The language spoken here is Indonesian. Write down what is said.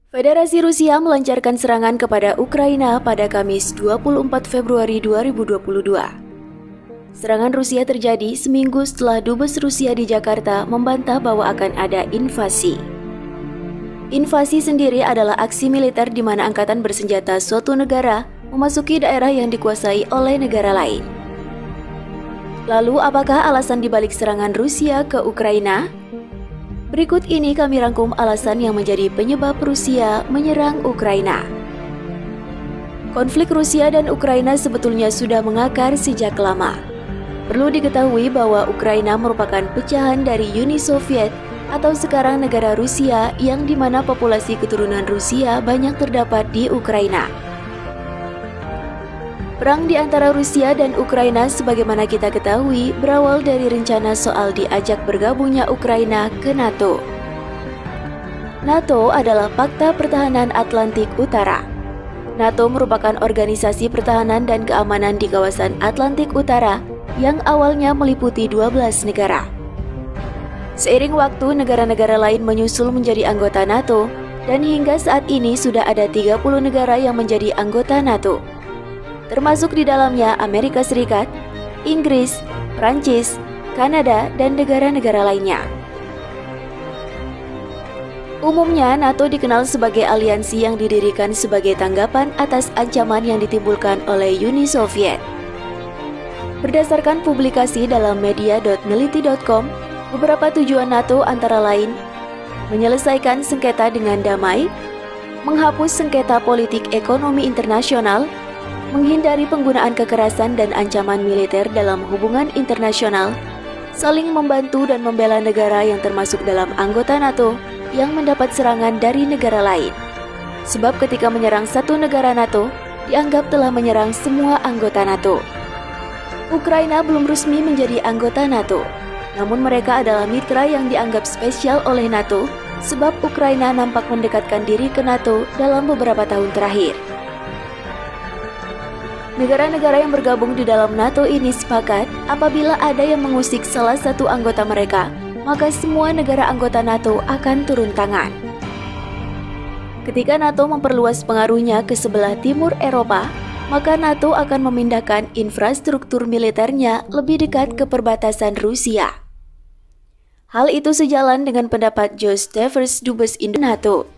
Federasi Rusia melancarkan serangan kepada Ukraina pada Kamis 24 Februari 2022. Serangan Rusia terjadi seminggu setelah Dubes Rusia di Jakarta membantah bahwa akan ada invasi. Invasi sendiri adalah aksi militer di mana angkatan bersenjata suatu negara memasuki daerah yang dikuasai oleh negara lain. Lalu, apakah alasan dibalik serangan Rusia ke Ukraina? Berikut ini kami rangkum alasan yang menjadi penyebab Rusia menyerang Ukraina. Konflik Rusia dan Ukraina sebetulnya sudah mengakar sejak lama. Perlu diketahui bahwa Ukraina merupakan pecahan dari Uni Soviet atau sekarang negara Rusia yang dimana populasi keturunan Rusia banyak terdapat di Ukraina. Perang di antara Rusia dan Ukraina sebagaimana kita ketahui berawal dari rencana soal diajak bergabungnya Ukraina ke NATO. NATO adalah Pakta Pertahanan Atlantik Utara. NATO merupakan organisasi pertahanan dan keamanan di kawasan Atlantik Utara yang awalnya meliputi 12 negara. Seiring waktu, negara-negara lain menyusul menjadi anggota NATO dan hingga saat ini sudah ada 30 negara yang menjadi anggota NATO. Termasuk di dalamnya Amerika Serikat, Inggris, Prancis, Kanada, dan negara-negara lainnya. Umumnya, NATO dikenal sebagai aliansi yang didirikan sebagai tanggapan atas ancaman yang ditimbulkan oleh Uni Soviet. Berdasarkan publikasi dalam media.meliti.com, beberapa tujuan NATO antara lain menyelesaikan sengketa dengan damai, menghapus sengketa politik ekonomi internasional, menghindari penggunaan kekerasan dan ancaman militer dalam hubungan internasional, saling membantu dan membela negara yang termasuk dalam anggota NATO yang mendapat serangan dari negara lain. Sebab ketika menyerang satu negara NATO, dianggap telah menyerang semua anggota NATO. Ukraina belum resmi menjadi anggota NATO, namun mereka adalah mitra yang dianggap spesial oleh NATO sebab Ukraina nampak mendekatkan diri ke NATO dalam beberapa tahun terakhir. Negara-negara yang bergabung di dalam NATO ini sepakat apabila ada yang mengusik salah satu anggota mereka, maka semua negara anggota NATO akan turun tangan. Ketika NATO memperluas pengaruhnya ke sebelah timur Eropa, maka NATO akan memindahkan infrastruktur militernya lebih dekat ke perbatasan Rusia. Hal itu sejalan dengan pendapat Joe Stavers, Dubes NATO.